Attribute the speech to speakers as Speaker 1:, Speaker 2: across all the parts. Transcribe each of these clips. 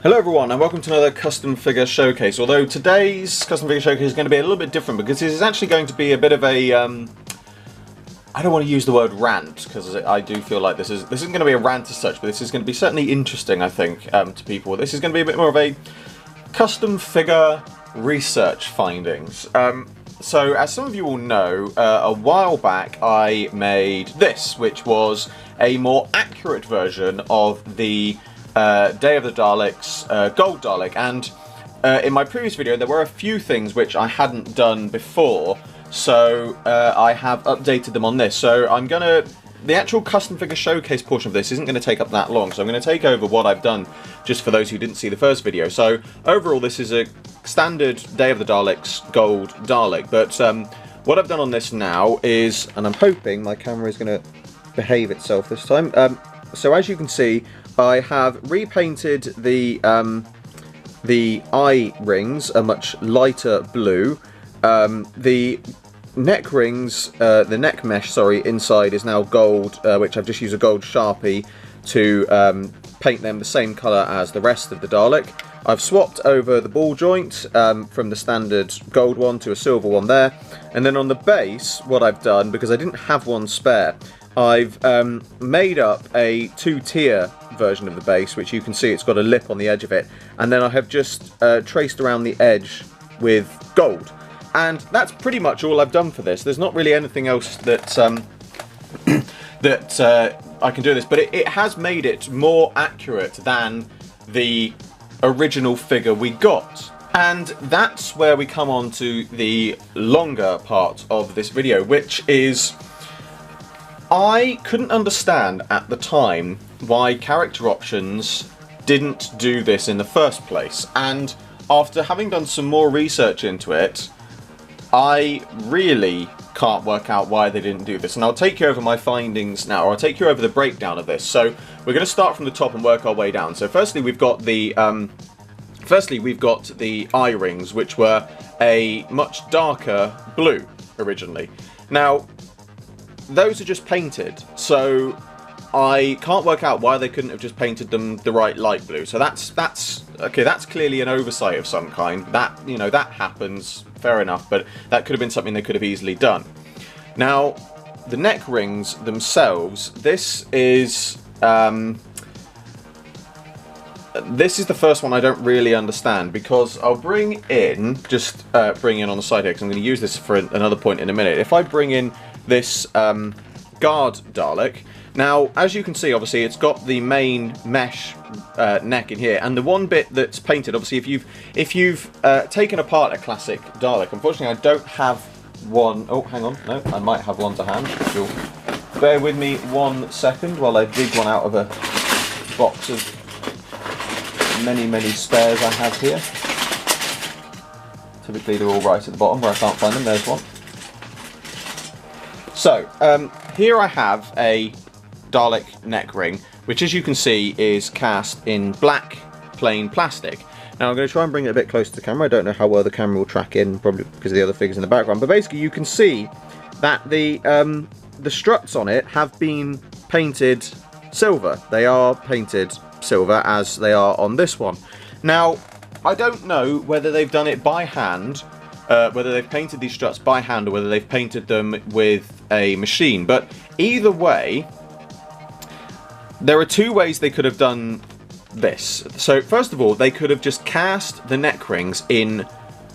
Speaker 1: Hello everyone and welcome to another custom figure showcase, although today's custom figure showcase is going to be a little bit different because this is actually going to be a bit of a, I don't want to use the word rant because I do feel like this isn't going to be a rant as such, but this is going to be certainly interesting I think to people. This is going to be a bit more of a custom figure research findings. So as some of you will know, a while back I made this, which was a more accurate version of the Day of the Daleks Gold Dalek, and in my previous video there were a few things which I hadn't done before, so I have updated them on this. So the actual custom figure showcase portion of this isn't going to take up that long, so I'm going to take over what I've done just for those who didn't see the first video. So overall this is a standard Day of the Daleks Gold Dalek, but what I've done on this now is, and I'm hoping my camera is going to behave itself this time, so as you can see I have repainted the eye rings a much lighter blue. The neck rings, the neck mesh, sorry, inside is now gold, which I've just used a gold Sharpie to paint them the same colour as the rest of the Dalek. I've swapped over the ball joint from the standard gold one to a silver one there, and then on the base what I've done, because I didn't have one spare, I've made up a two-tier version of the base, which you can see it's got a lip on the edge of it, and then I have just traced around the edge with gold. And that's pretty much all I've done for this. There's not really anything else that I can do this, but it has made it more accurate than the original figure we got. And that's where we come on to the longer part of this video, which is, I couldn't understand at the time why character options didn't do this in the first place, and after having done some more research into it, I really can't work out why they didn't do this. And I'll take you over my findings now, or I'll take you over the breakdown of this. So we're going to start from the top and work our way down. So firstly we've got the eye rings, which were a much darker blue originally. Now those are just painted, so I can't work out why they couldn't have just painted them the right light blue. So that's okay, that's clearly an oversight of some kind. That, you know, that happens, fair enough, but that could have been something they could have easily done. Now the neck rings themselves, this is the first one I don't really understand, because I'll bring in on the side here, because I'm going to use this for another point in a minute. If I bring in this guard Dalek, now as you can see, obviously it's got the main mesh neck in here, and the one bit that's painted, obviously if you've taken apart a classic Dalek, unfortunately I don't have one. Oh, hang on, no, I might have one to hand. You'll bear with me 1 second while I dig one out of a box of many spares I have here. Typically they're all right at the bottom where I can't find them. There's one. So here I have a Dalek neck ring, which as you can see is cast in black plain plastic. Now I'm going to try and bring it a bit closer to the camera. I don't know how well the camera will track in, probably because of the other figures in the background, but basically you can see that the struts on it have been painted silver. They are painted silver as they are on this one. Now I don't know whether they've done it by hand, whether they've painted these struts by hand or whether they've painted them with a machine, but either way there are two ways they could have done this. So first of all, they could have just cast the neck rings in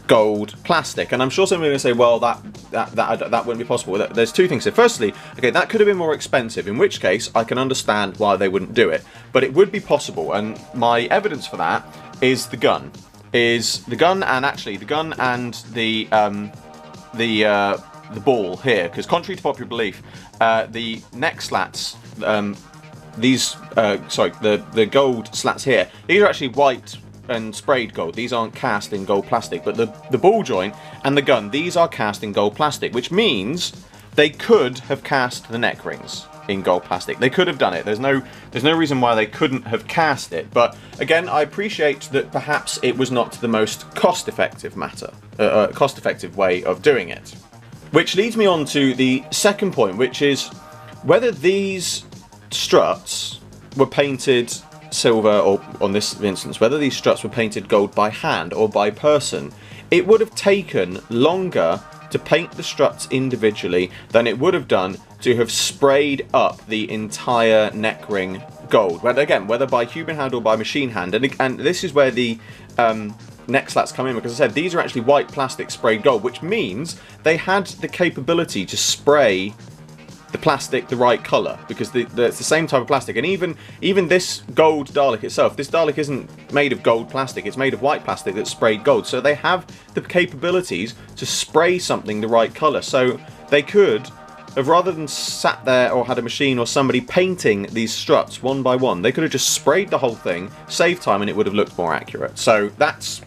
Speaker 1: gold plastic, and I'm sure somebody's going to say, well, that wouldn't be possible. There's two things here. Firstly, okay, that could have been more expensive, in which case I can understand why they wouldn't do it, but it would be possible, and my evidence for that is the gun. And actually the gun and the ball here, because contrary to popular belief, the neck slats, the gold slats here, these are actually white and sprayed gold. These aren't cast in gold plastic, but the ball joint and the gun, these are cast in gold plastic, which means they could have cast the neck rings in gold plastic. They could have done it. There's no reason why they couldn't have cast it. But again, I appreciate that perhaps it was not the most cost-effective way of doing it. Which leads me on to the second point, which is whether these struts were painted silver, or on this instance, whether these struts were painted gold by hand or by person, it would have taken longer to paint the struts individually than it would have done to have sprayed up the entire neck ring gold. But again, whether by human hand or by machine hand, and this is where the neck slats come in, because I said these are actually white plastic sprayed gold, which means they had the capability to spray the plastic the right colour, because it's the same type of plastic. And even this gold Dalek itself, this Dalek isn't made of gold plastic, it's made of white plastic that's sprayed gold, so they have the capabilities to spray something the right colour. So they could have, rather than sat there or had a machine or somebody painting these struts one by one, they could have just sprayed the whole thing, saved time, and it would have looked more accurate. So that's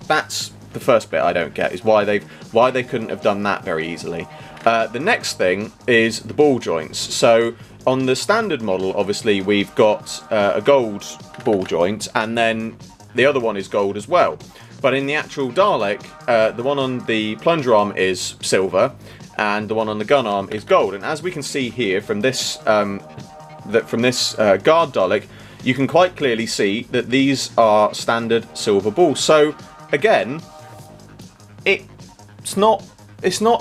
Speaker 1: the first bit I don't get, is why they couldn't have done that very easily. The next thing is the ball joints. So on the standard model, obviously we've got a gold ball joint, and then the other one is gold as well. But in the actual Dalek, the one on the plunger arm is silver, and the one on the gun arm is gold. And as we can see here from this guard Dalek, you can quite clearly see that these are standard silver balls. So again, it's not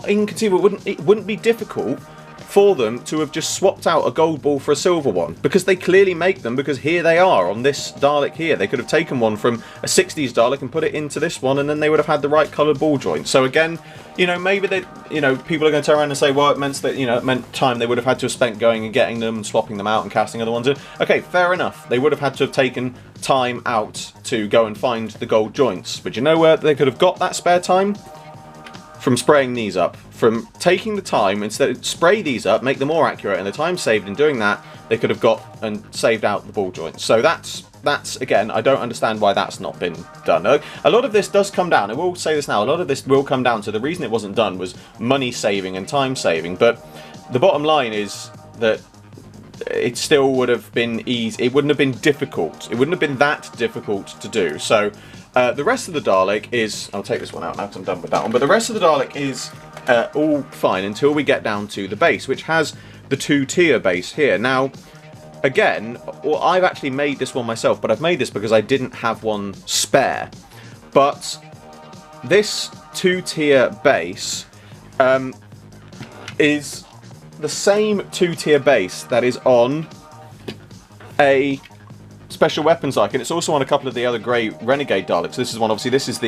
Speaker 1: inconceivable. It wouldn't be difficult for them to have just swapped out a gold ball for a silver one, because they clearly make them, because here they are on this Dalek here. They could have taken one from a 60s Dalek and put it into this one, and then they would have had the right coloured ball joint. So again, you know, maybe they, you know, people are going to turn around and say, well, it meant that, you know, it meant time they would have had to have spent going and getting them and swapping them out and casting other ones in. Okay, fair enough. They would have had to have taken time out to go and find the gold joints. But you know where they could have got that spare time? From spraying these up, from taking the time, instead of spray these up, make them more accurate, and the time saved in doing that, they could have got and saved out the ball joints. So that's again, I don't understand why that's not been done. A lot of this does come down, I will say this now, a lot of this will come down to the reason it wasn't done was money saving and time saving, but the bottom line is that it still would have been easy. It wouldn't have been difficult. It wouldn't have been that difficult to do. So the rest of the Dalek is... I'll take this one out now because I'm done with that one. But the rest of the Dalek is all fine until we get down to the base, which has the 2-tier base here. Now, again, well, I've actually made this one myself, but I've made this because I didn't have one spare. But this 2-tier base is the same 2-tier base that is on a special weapons icon. It's also on a couple of the other grey Renegade Daleks. This is one, obviously. This is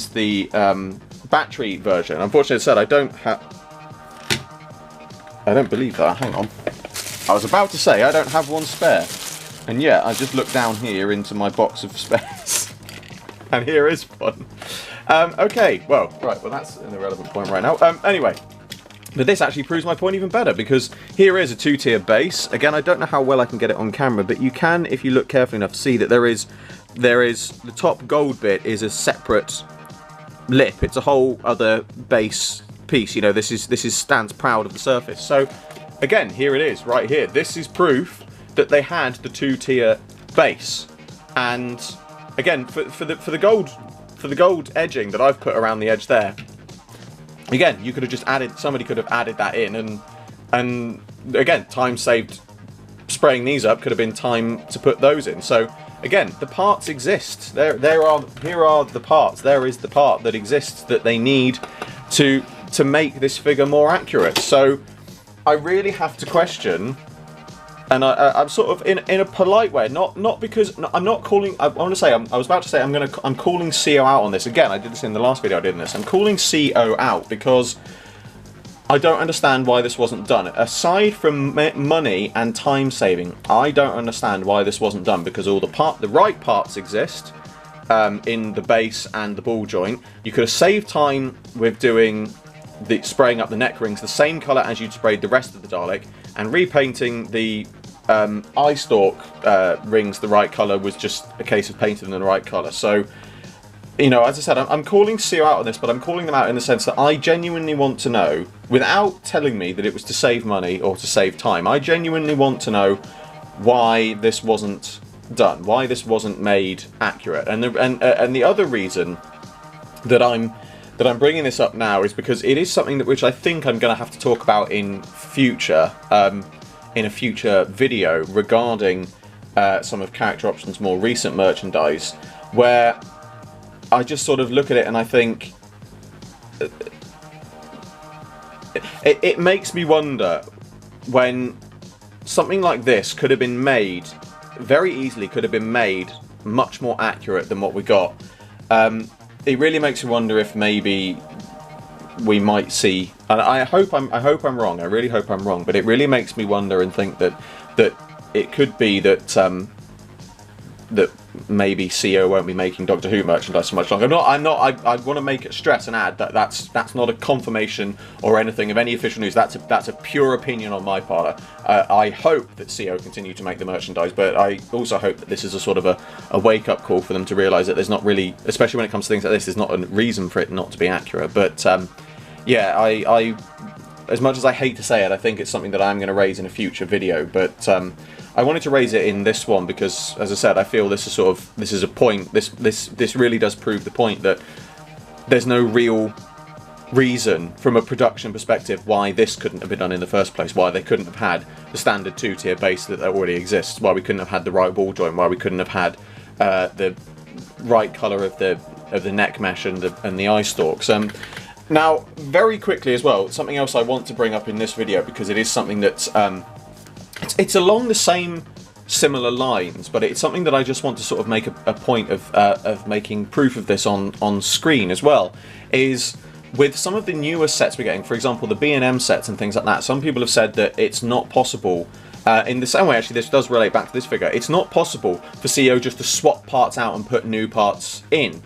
Speaker 1: the battery version. Unfortunately, as I said, I don't believe that. Hang on. I was about to say I don't have one spare, and yet I just looked down here into my box of spares, and here is one. Okay, well, right. Well, that's an irrelevant point right now. Anyway. But this actually proves my point even better, because here is a 2-tier base. Again, I don't know how well I can get it on camera, but you can, if you look carefully enough, see that there is the top gold bit is a separate lip. It's a whole other base piece. You know, this stands proud of the surface. So again, here it is, right here. This is proof that they had the 2-tier base. And again, for the gold edging that I've put around the edge there. Again, you could have just added, somebody could have added that in, and again, time saved spraying these up could have been time to put those in. So again, the parts exist. Here are the parts. There is the part that exists that they need to make this figure more accurate. So I really have to question, and I'm sort of in a polite way, not because I'm not calling. I want to say I was about to say I'm calling CO out on this again. I did this in the last video. I did this. I'm calling CO out because I don't understand why this wasn't done. Aside from money and time saving, I don't understand why this wasn't done, because all the right parts exist in the base and the ball joint. You could have saved time with doing the spraying up the neck rings the same colour as you'd sprayed the rest of the Dalek, and repainting the eye stalk rings the right colour was just a case of painting them the right colour. So, you know, as I said, I'm calling CO out on this, but I'm calling them out in the sense that I genuinely want to know, without telling me that it was to save money or to save time, I genuinely want to know why this wasn't done, why this wasn't made accurate. And the other reason that I'm bringing this up now is because it is something which I think I'm going to have to talk about in future, in a future video regarding some of Character Options' more recent merchandise, where I just sort of look at it and I think it makes me wonder when something like this could have been made very easily, could have been made much more accurate than what we got. It really makes me wonder if maybe we might see, and I hope I'm wrong. I really hope I'm wrong, but it really makes me wonder and think that it could be that that maybe CO won't be making Doctor Who merchandise so much longer. I want to make it stress and add that that's not a confirmation or anything of any official news. That's a pure opinion on my part. I hope that CO continue to make the merchandise, but I also hope that this is a sort of a wake-up call for them to realise that there's not really, especially when it comes to things like this, there's not a reason for it not to be accurate. But yeah, I as much as I hate to say it, I think it's something that I'm going to raise in a future video, but I wanted to raise it in this one because, as I said, I feel this is a point. This really does prove the point that there's no real reason from a production perspective why this couldn't have been done in the first place. Why they couldn't have had the standard 2-tier base that already exists. Why we couldn't have had the right ball joint. Why we couldn't have had the right colour of the neck mesh and the eye stalks. Now, very quickly as well, something else I want to bring up in this video because it is something that's it's along the same similar lines, but it's something that I just want to sort of make a point of making proof of this on screen as well, is with some of the newer sets we're getting, for example the B&M sets and things like that. Some people have said that it's not possible, in the same way actually this does relate back to this figure, it's not possible for CO just to swap parts out and put new parts in.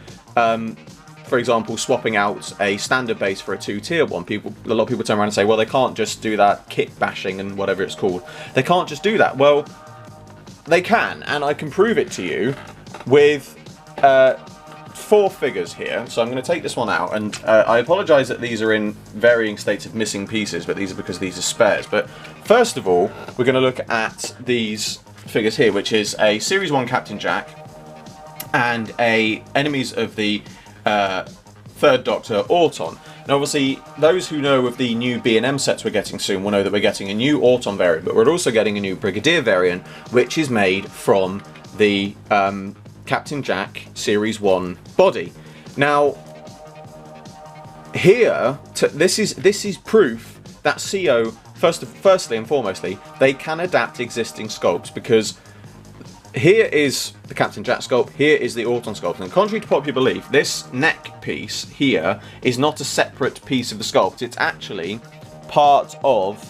Speaker 1: For example, swapping out a standard base for a 2-tier one. A lot of people turn around and say, well, they can't just do that kit bashing and whatever it's called. They can't just do that. Well, they can, and I can prove it to you with 4 figures here. So I'm going to take this one out, and I apologise that these are in varying states of missing pieces, but these are because these are spares. But first of all, we're going to look at these figures here, which is a Series 1 Captain Jack and a Enemies of the Third Doctor Auton. Now obviously those who know of the new B&M sets we're getting soon will know that we're getting a new Auton variant, but we're also getting a new Brigadier variant which is made from the Captain Jack Series 1 body. Now here, this is proof that CO, firstly and foremostly, they can adapt existing sculpts, because here is the Captain Jack sculpt, here is the Auton sculpt, and contrary to popular belief, this neck piece here is not a separate piece of the sculpt, it's actually part of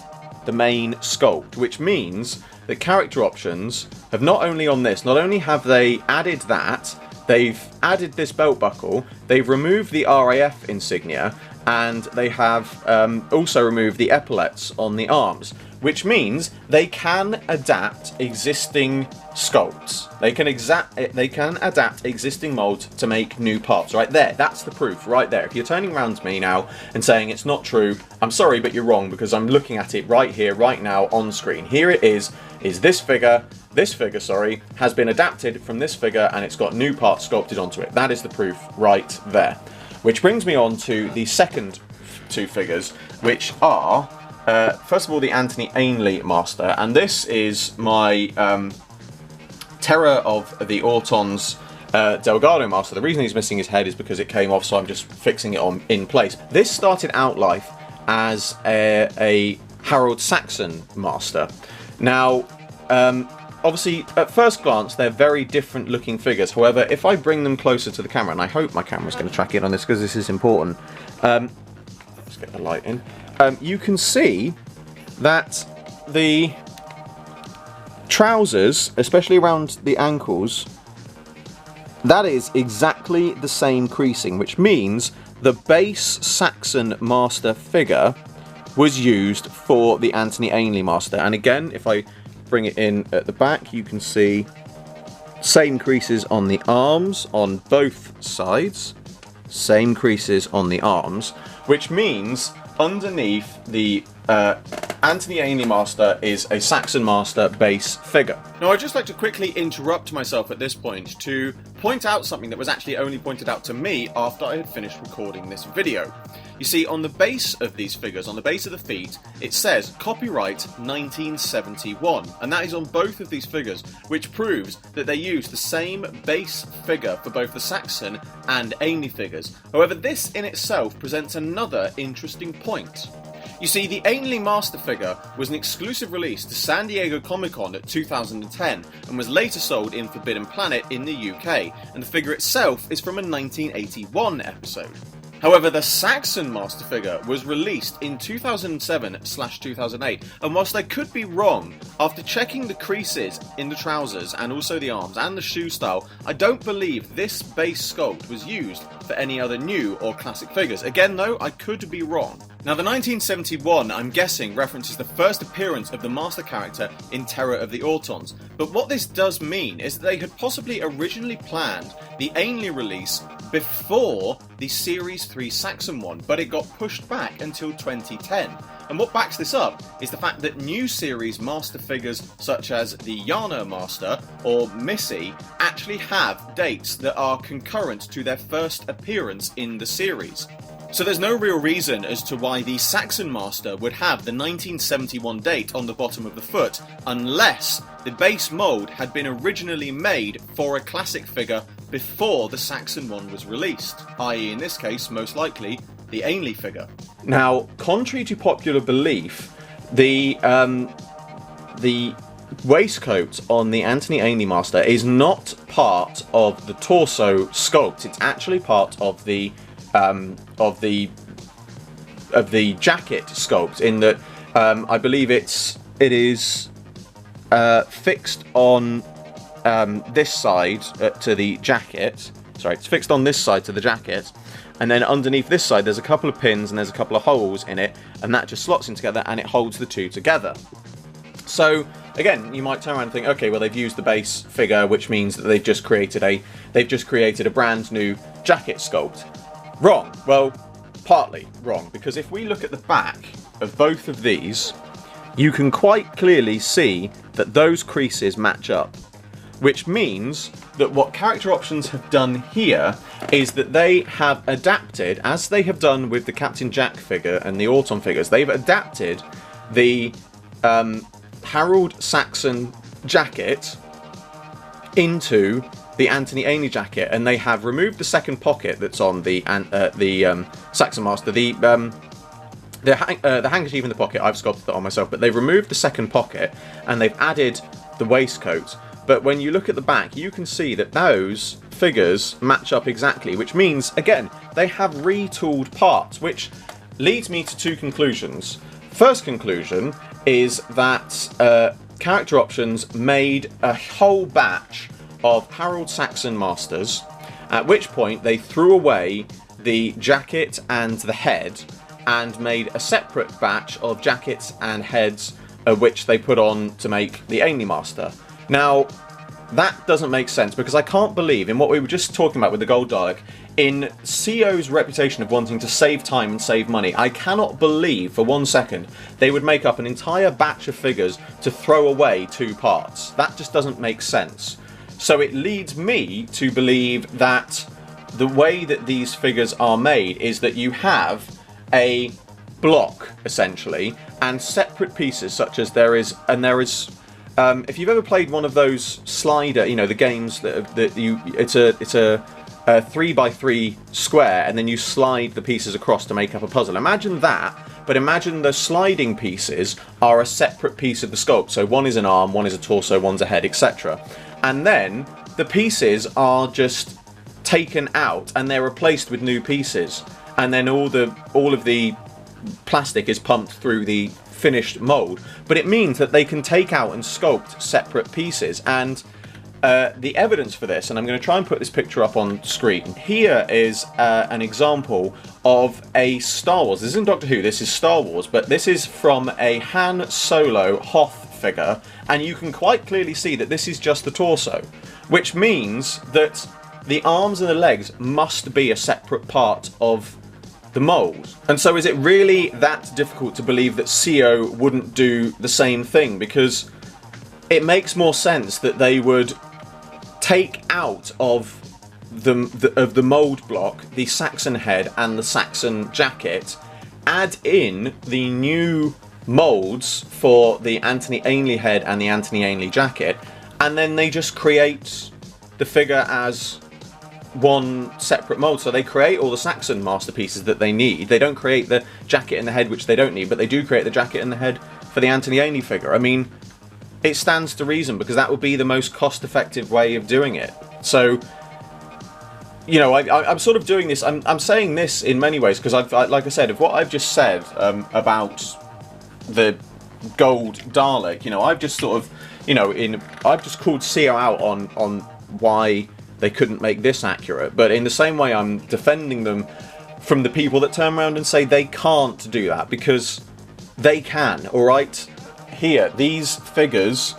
Speaker 1: the main sculpt, which means that Character Options have not only have they added that, they've added this belt buckle, they've removed the RAF insignia, and they have also removed the epaulets on the arms, which means they can adapt existing sculpts. They can adapt existing molds to make new parts. Right there, that's the proof right there. If you're turning around to me now and saying it's not true, I'm sorry, but you're wrong, because I'm looking at it right here, right now on screen. Here it is this figure, sorry, has been adapted from this figure and it's got new parts sculpted onto it. That is the proof right there. Which brings me on to the second 2 figures, which are, first of all, the Anthony Ainley Master, and this is my Terror of the Autons Delgado Master. The reason he's missing his head is because it came off, so I'm just fixing it in place. This started out life as a Harold Saxon Master. Now, obviously, at first glance, they're very different looking figures. However, if I bring them closer to the camera, and I hope my camera's going to track in on this because this is important. Let's get the light in. You can see that the trousers, especially around the ankles, that is exactly the same creasing, which means the base Saxon Master figure was used for the Anthony Ainley Master. And again, if I bring it in at the back, you can see same creases on the arms on both sides, same creases on the arms, which means underneath the Anthony Ainley Master is a Saxon Master base figure. Now I'd just like to quickly interrupt myself at this point to
Speaker 2: point out something that was actually only pointed out to me after I had finished recording this video. You see, on the base of these figures, on the base of the feet, it says copyright 1971, and that is on both of these figures, which proves that they used the same base figure for both the Saxon and Ainley figures. However, this in itself presents another interesting point. You see, the Ainley Master figure was an exclusive release to San Diego Comic-Con at 2010 and was later sold in Forbidden Planet in the UK, and the figure itself is from a 1981 episode. However, the Saxon Master figure was released in 2007/2008, and whilst I could be wrong, after checking the creases in the trousers and also the arms and the shoe style, I don't believe this base sculpt was used for any other new or classic figures. Again though, I could be wrong. Now the 1971, I'm guessing, references the first appearance of the Master character in Terror of the Autons, but what this does mean is that they had possibly originally planned the Ainley release before the Series 3 Saxon one, but it got pushed back until 2010. And what backs this up is the fact that new series Master figures such as the Yana Master or Missy actually have dates that are concurrent to their first appearance in the series. So there's no real reason as to why the Saxon Master would have the 1971 date on the bottom of the foot, unless the base mould had been originally made for a classic figure before the Saxon one was released, i.e. in this case, most likely, the Ainley figure.
Speaker 1: Now, contrary to popular belief, the waistcoat on the Anthony Ainley Master is not part of the torso sculpt. It's actually part of the jacket sculpt. In that, I believe it is fixed on this side to the jacket. Sorry, it's fixed on this side to the jacket. And then underneath this side there's a couple of pins and there's a couple of holes in it, and that just slots in together and it holds the two together. So again, you might turn around and think, okay, well they've used the base figure, which means that they've just created a brand new jacket sculpt. Wrong. Well, partly wrong, because if we look at the back of both of these, you can quite clearly see that those creases match up. Which means that what Character Options have done here is that they have adapted, as they have done with the Captain Jack figure and the Auton figures, they've adapted the Harold Saxon jacket into the Anthony Ainley jacket, and they have removed the second pocket that's on the Saxon Master. The handkerchief in the pocket, I've sculpted that on myself, but they've removed the second pocket and they've added the waistcoat. But when you look at the back, you can see that those figures match up exactly, which means, again, they have retooled parts, which leads me to two conclusions. First conclusion is that Character Options made a whole batch of Harold Saxon Masters, at which point they threw away the jacket and the head and made a separate batch of jackets and heads, which they put on to make the Ainley Master. Now, that doesn't make sense, because I can't believe, in what we were just talking about with the Gold Dalek, in CO's reputation of wanting to save time and save money, I cannot believe for 1 second they would make up an entire batch of figures to throw away two parts. That just doesn't make sense. So it leads me to believe that the way that these figures are made is that you have a block, essentially, and separate pieces, such as there is, if you've ever played one of those slider, the games it's a 3x3 square, and then you slide the pieces across to make up a puzzle. Imagine that, but imagine the sliding pieces are a separate piece of the sculpt. So one is an arm, one is a torso, one's a head, etc. And then the pieces are just taken out and they're replaced with new pieces. And then all of the plastic is pumped through the finished mould, but it means that they can take out and sculpt separate pieces. And the evidence for this, and I'm going to try and put this picture up on screen. Here is an example of a Star Wars. This isn't Doctor Who, this is Star Wars, but this is from a Han Solo Hoth figure, and you can quite clearly see that this is just the torso, which means that the arms and the legs must be a separate part of the mould. And so is it really that difficult to believe that CO wouldn't do the same thing? Because it makes more sense that they would take out of the mold block, the Saxon head and the Saxon jacket, add in the new molds for the Anthony Ainley head and the Anthony Ainley jacket, and then they just create the figure as one separate mold. So they create all the Saxon masterpieces that they need. They don't create the jacket and the head, which they don't need, but they do create the jacket and the head for the Anthony Ainley figure. I mean, it stands to reason, because that would be the most cost-effective way of doing it. So, you know, I'm sort of doing this. I'm saying this in many ways because like I said, of what I've just said about the gold Dalek, you know, I've just sort of, you know, I've just called CO out on why they couldn't make this accurate. But in the same way, I'm defending them from the people that turn around and say they can't do that, because they can. All right, here, these figures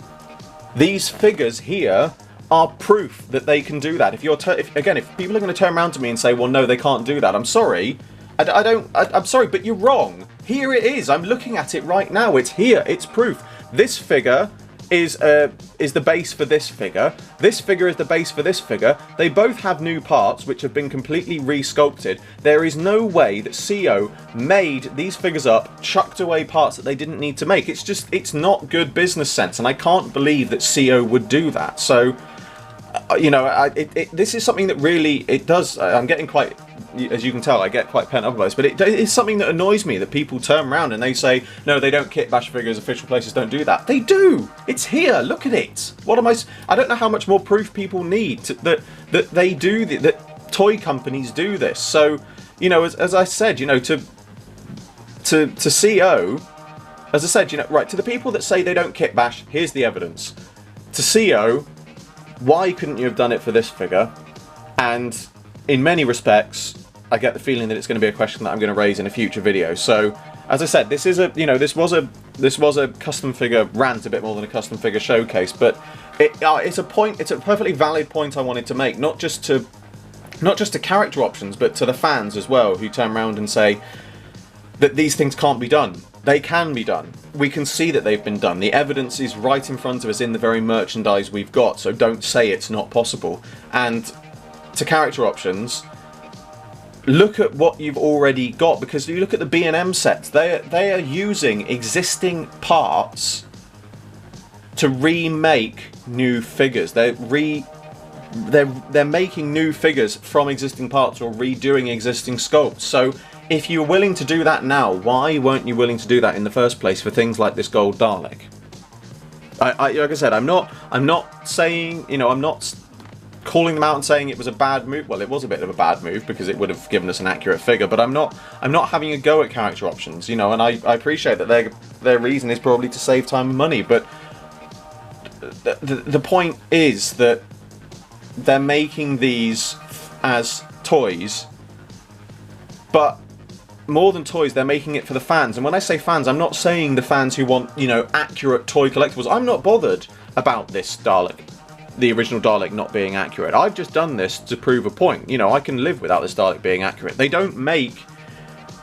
Speaker 1: here are proof that they can do that. If people are going to turn around to me and say, well, no, they can't do that, I'm sorry. I'm sorry, but you're wrong. Here it is. I'm looking at it right now. It's here. It's proof. This figure is the base for this figure. This figure is the base for this figure. They both have new parts which have been completely re-sculpted. There is no way that CO made these figures up, chucked away parts that they didn't need to make. It's not good business sense, and I can't believe that CO would do that. So, you know, this is something that really, it does, I'm getting quite, as you can tell, I get quite pent up about this, but it is something that annoys me, that people turn around and they say, no, they don't kit bash figures, official places don't do that. They do! It's here, look at it! I don't know how much more proof people need that they do, that toy companies do this. So, you know, as I said, you know, to CO, as I said, you know, right, to the people that say they don't kit bash, here's the evidence. To CO, why couldn't you have done it for this figure? And in many respects, I get the feeling that it's going to be a question that I'm going to raise in a future video. So, as I said, this is this was a custom figure rant, a bit more than a custom figure showcase, but it's a perfectly valid point I wanted to make, not just to character options, but to the fans as well, who turn around and say that these things can't be done. They can be done. We can see that they've been done. The evidence is right in front of us in the very merchandise we've got, so don't say it's not possible. And to character options, look at what you've already got, because you look at the B&M sets, they are using existing parts to remake new figures. They're making new figures from existing parts or redoing existing sculpts. So if you're willing to do that now, why weren't you willing to do that in the first place for things like this gold Dalek? Like I said, I'm not saying, you know, I'm not calling them out and saying it was a bad move. Well, it was a bit of a bad move because it would have given us an accurate figure, but I'm not having a go at character options, you know, and I appreciate that their reason is probably to save time and money, but the point is that they're making these as toys, but more than toys, they're making it for the fans. And when I say fans, I'm not saying the fans who want, you know, accurate toy collectibles. I'm not bothered about this Dalek, the original Dalek, not being accurate. I've just done this to prove a point. You know, I can live without this Dalek being accurate. They don't make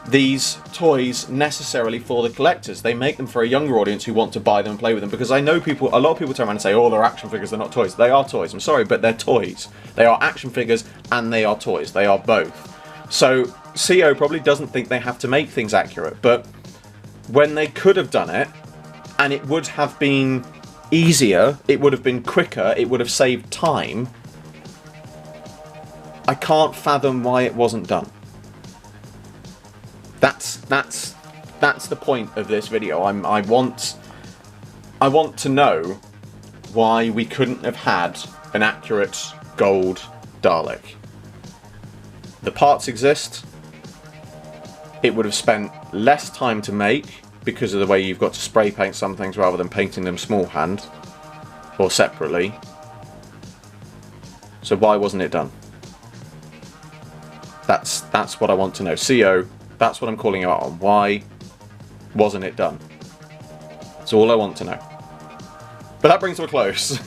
Speaker 1: these toys necessarily for the collectors. They make them for a younger audience who want to buy them and play with them, because I know a lot of people turn around and say, oh, they're action figures, they're not toys. They are toys. I'm sorry, but they're toys. They are action figures and they are toys. They are both. So CO probably doesn't think they have to make things accurate, but when they could have done it, and it would have been easier, it would have been quicker, it would have saved time, I can't fathom why it wasn't done. That's the point of this video. I want to know why we couldn't have had an accurate gold Dalek. The parts exist. It would have spent less time to make because of the way you've got to spray paint some things rather than painting them small hand or separately. So why wasn't it done? That's what I want to know. CO, that's what I'm calling you out on. Why wasn't it done? That's all I want to know. But that brings to a close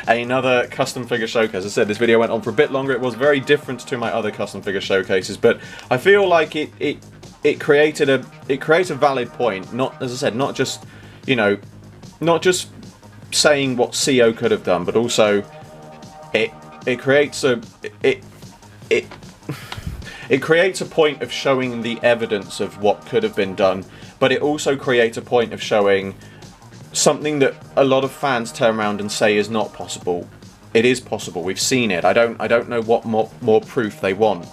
Speaker 1: another custom figure showcase. As I said, this video went on for a bit longer. It was very different to my other custom figure showcases, but I feel like it created a valid point. Not, as I said, not just, you know, not just saying what CO could have done, but also it it creates a point of showing the evidence of what could have been done, but it also creates a point of showing something that a lot of fans turn around and say is not possible. It is possible. We've seen it. I don't know what more proof they want.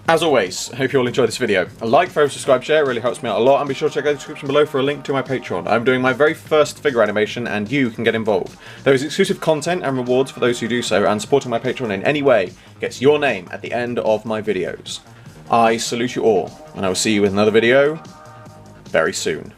Speaker 1: As always, I hope you all enjoyed this video. A like, follow, subscribe, share, it really helps me out a lot, and be sure to check out the description below for a link to my Patreon. I'm doing my very first figure animation, and you can get involved. There is exclusive content and rewards for those who do so, and supporting my Patreon in any way gets your name at the end of my videos. I salute you all, and I will see you with another video very soon.